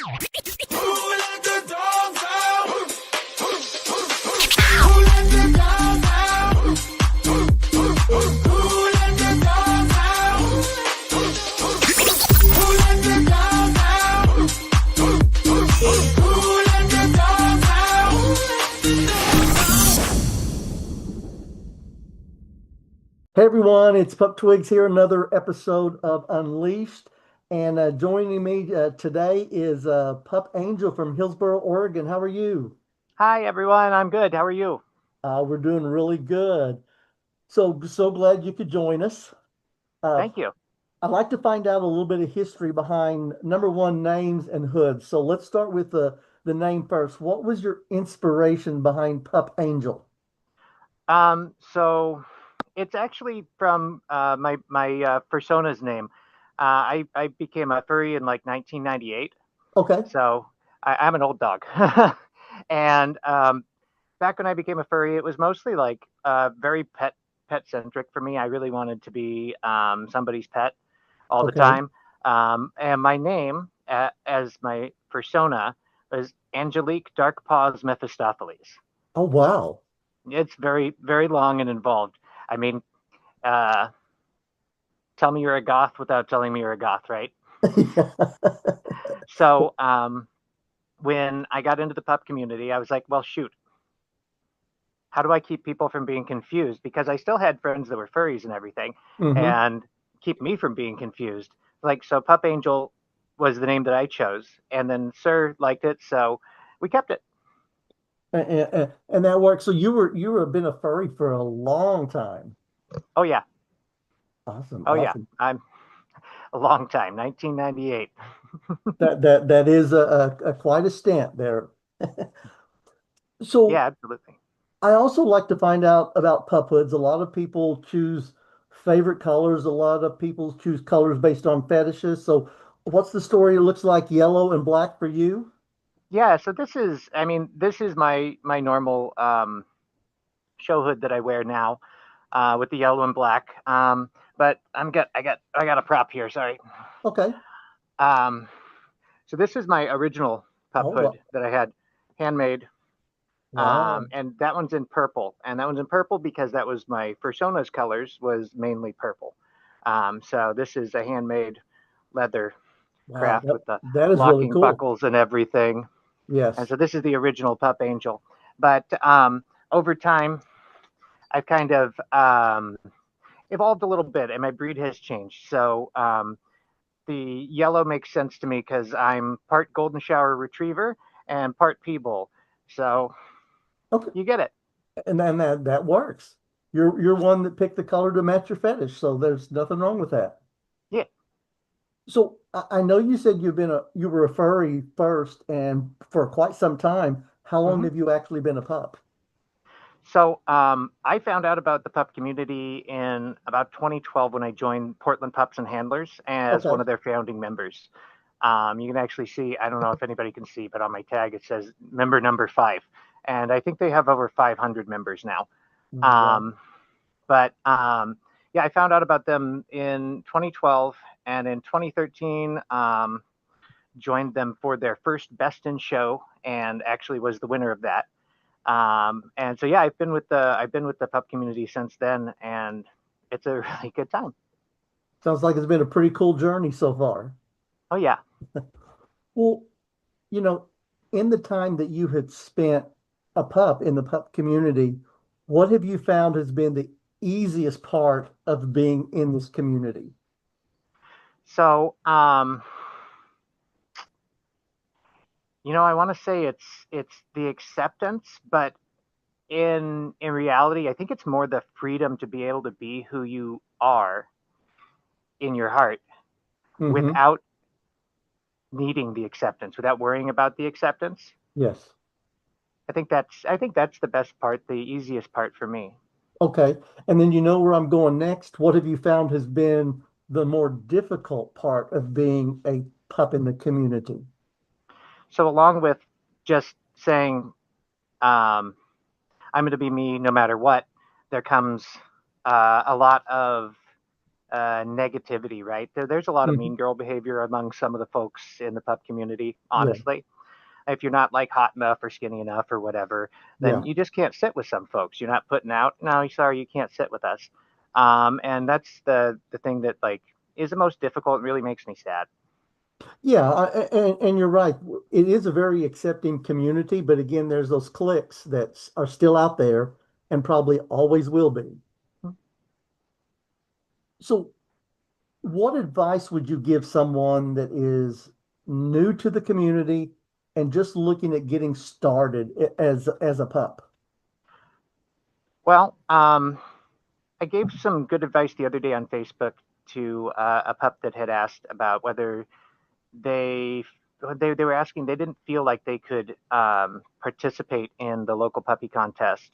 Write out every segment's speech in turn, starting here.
let the dogs out? Who let the dogs out? Who let the dogs out? Who let the dogs out? Who let the dogs out? Hey everyone, it's Pup Twigs here, another episode of Unleashed. And joining me today is Pup Angel from Hillsboro, Oregon. How are you? Hi, everyone. I'm good. How are you? We're doing really good. So glad you could join us. Uh, Thank you. I'd like to find out a little bit of history behind number one names and hoods. So let's start with the name first. What was your inspiration behind Pup Angel? So it's actually from my persona's name. I became a furry in like 1998. Okay. So I'm an old dog. And back when I became a furry, it was mostly like very pet centric for me. I really wanted to be somebody's pet all the Okay. time. And my name as my persona was Angelique Dark Paws Mephistopheles. Oh wow. It's very, very long and involved. I mean, uh, tell me you're a goth without telling me you're a goth, right? So when I got into the pup community, I was like, well, shoot, how do I keep people from being confused? Because I still had friends that were furries and everything, hmm and keep me from being confused. Like, so Pup Angel was the name that I chose, and then Sir liked it, so we kept it. And that works. So you were been a furry for a long time. Oh yeah, Awesome, oh yeah, awesome. I'm a long time, 1998. That is a quite a stint there. So Yeah, absolutely. I also like to find out about pup hoods. A lot of people choose favorite colors. A lot of people choose colors based on fetishes. So what's the story? It looks like yellow and black for you. Yeah, so this is, I mean, this is my normal show hood that I wear now, with the yellow and black. But I got a prop here. Sorry. Okay. Um, so this is my original pup Oh hood that I had handmade, wow. and that one's in purple, and that one's in purple because that was my persona's colors was mainly purple. So this is a handmade leather Wow. craft with the That is really locking cool. buckles and everything. And Yes. so this is the original Pup Angel. But over time, I've kind of evolved a little bit, and my breed has changed. So the yellow makes sense to me because I'm part Golden Shower Retriever and part Peeble. So Okay. you get it. And then that works. You're one that picked the color to match your fetish, so there's nothing wrong with that. Yeah. So I know you said you were a furry first and for quite some time. How long hmm have you actually been a pup? So I found out about the pup community in about 2012 when I joined Portland Pups and Handlers as one Okay. of their founding members. You can actually see, I don't know if anybody can see, but on my tag it says member number 5. And I think they have over 500 members now. Wow. Um, but yeah, I found out about them in 2012, and in 2013, joined them for their first Best in Show, and actually was the winner of that. And so yeah, I've been with the pup community since then, and it's a really good time. Sounds like it's been a pretty cool journey so far. Oh yeah. Well, you know, in the time that you had spent a pup in the pup community, what have you found has been the easiest part of being in this community? So I want to say it's the acceptance, but in reality, I think it's more the freedom to be able to be who you are in your heart hmm without needing the acceptance, without worrying about the acceptance. Yes. I think that's the best part, the easiest part for me. Okay. And then you know where I'm going next. What have you found has been the more difficult part of being a pup in the community? So along with just saying um, I'm going to be me no matter what, there comes a lot of negativity, right? There's a lot of Mhm. mean girl behavior among some of the folks in the pup community, Yeah, honestly. If you're not like hot enough or skinny enough or whatever, then yeah, you just can't sit with some folks. You're not putting out, no, sorry, you can't sit with us. And that's the thing that like is the most difficult and really makes me sad. yeah. And you're right. It is a very accepting community, but again, there's those cliques that are still out there and probably always will be. So, what advice would you give someone that is new to the community and just looking at getting started as a pup? Well, I gave some good advice the other day on Facebook to a pup that had asked about whether they they were asking they didn't feel like they could participate in the local puppy contest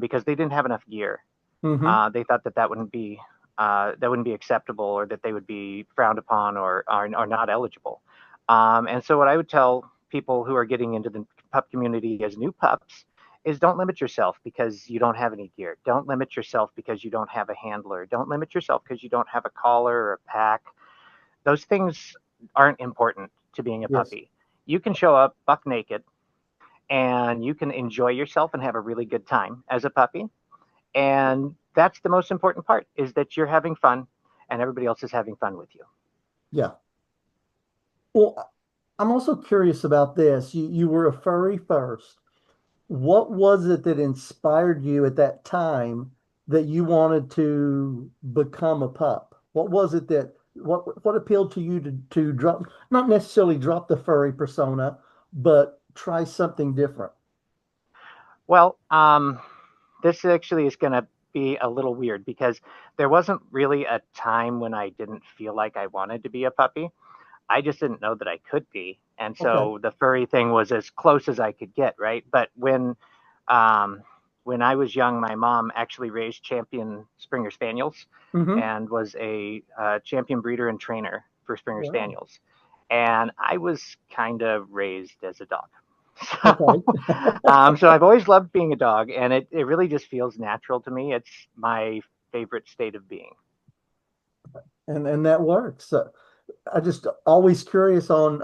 because they didn't have enough gear. Hmm. They thought that that wouldn't be acceptable or that they would be frowned upon or not eligible. And so what I would tell people who are getting into the pup community as new pups is don't limit yourself because you don't have any gear. Don't limit yourself because you don't have a handler. Don't limit yourself because you don't have a collar or a pack. Those things aren't important to being a Yes. puppy. You can show up buck naked and you can enjoy yourself and have a really good time as a puppy. And that's the most important part is that you're having fun and everybody else is having fun with you. Yeah. Well, I'm also curious about this. You were a furry first. What was it that inspired you at that time that you wanted to become a pup? What was it that what appealed to you to drop, not necessarily drop the furry persona, but try something different? Well, this actually is going to be a little weird because there wasn't really a time when I didn't feel like I wanted to be a puppy. I just didn't know that I could be. And Okay. so the furry thing was as close as I could get, right? But um, when I was young, my mom actually raised champion Springer Spaniels Mm-hmm. and was a champion breeder and trainer for Springer Wow. Spaniels. And I was kind of raised as a dog. Okay. So I've always loved being a dog, and it really just feels natural to me. It's my favorite state of being. And that works. I just always curious on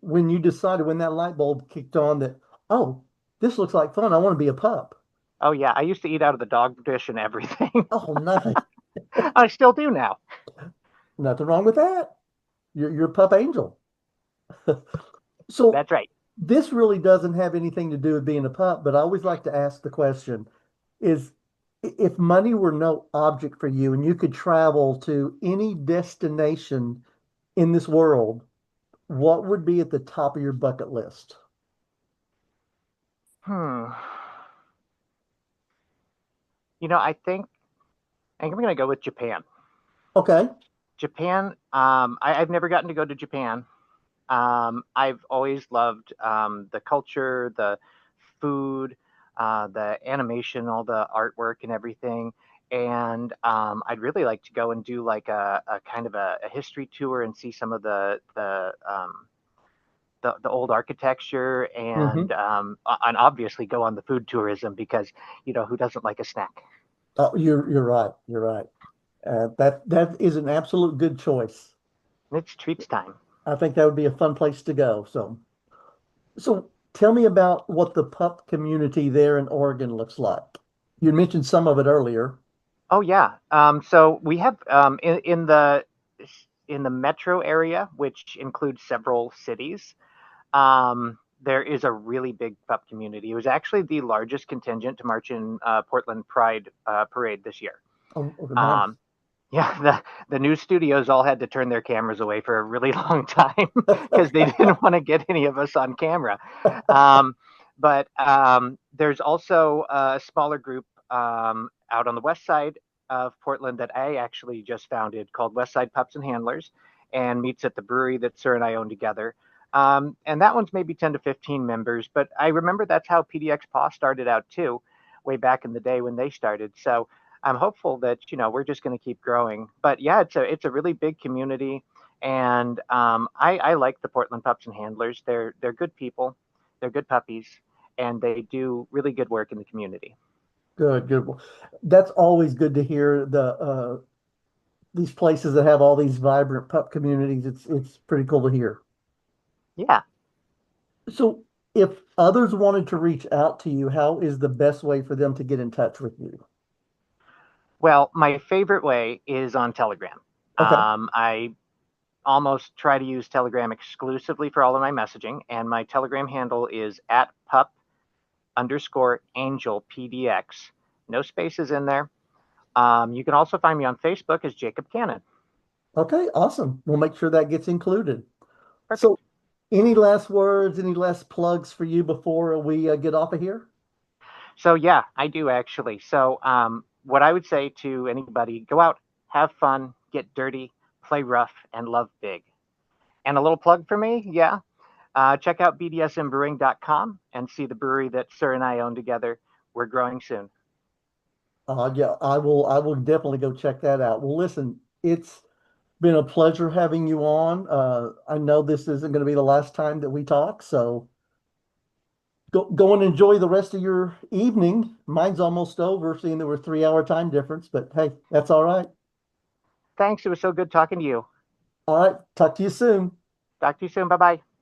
when you decided when that light bulb kicked on that, oh, this looks like fun. I want to be a pup. Oh yeah, I used to eat out of the dog dish and everything. Oh, nice. I still do now. Nothing wrong with that. You're Pup Angel. So That's right. this really doesn't have anything to do with being a pup, but I always like to ask the question is if money were no object for you and you could travel to any destination in this world, what would be at the top of your bucket list? Hmm. I think I'm gonna go with Japan. Okay. Japan. I've never gotten to go to Japan. I've always loved the culture, the food, the animation, all the artwork and everything. And I'd really like to go and do like a kind of a history tour and see some of the old architecture Hmm. and obviously go on the food tourism because who doesn't like a snack? Oh, you're right. You're right. That is an absolute good choice. It's treats time. I think that would be a fun place to go. So tell me about what the pup community there in Oregon looks like. You mentioned some of it earlier. Oh yeah. So we have in the metro area, which includes several cities. There is a really big pup community. It was actually the largest contingent to march in Portland Pride parade this year. Oh, oh, nice. Um, yeah, the news studios all had to turn their cameras away for a really long time because they didn't want to get any of us on camera. Um, but there's also a smaller group out on the west side of Portland that I actually just founded called West Side Pups and Handlers and meets at the brewery that Sir and I own together. And that one's maybe 10 to 15 members, but I remember that's how PDX Paw started out too, way back in the day when they started. So I'm hopeful that we're just going to keep growing. But yeah, it's a really big community, and I like the Portland Pups and Handlers. They're good people, they're good puppies, and they do really good work in the community. Good, good. Well, that's always good to hear these places that have all these vibrant pup communities. It's pretty cool to hear. Yeah. So if others wanted to reach out to you, how is the best way for them to get in touch with you? Well, my favorite way is on Telegram. Okay. I almost try to use Telegram exclusively for all of my messaging, and my Telegram handle is at pup underscore angel PDX. No spaces in there. You can also find me on Facebook as Jacob Cannon. Okay, awesome. We'll make sure that gets included. Perfect. So any last words, any last plugs for you before we get off of here? So yeah, I do actually. So what I would say to anybody: go out, have fun, get dirty, play rough, and love big. And a little plug for me, yeah. Check out bdsmbrewing.com and see the brewery that Sir and I own together. We're growing soon. Yeah, I will definitely go check that out. Well, listen, it's been a pleasure having you on. I know this isn't going to be the last time that we talk, so go and enjoy the rest of your evening. Mine's almost over, seeing that we're 3 hour time difference, but hey, that's all right. Thanks. It was so good talking to you. All right, talk to you soon. Talk to you soon. Bye bye.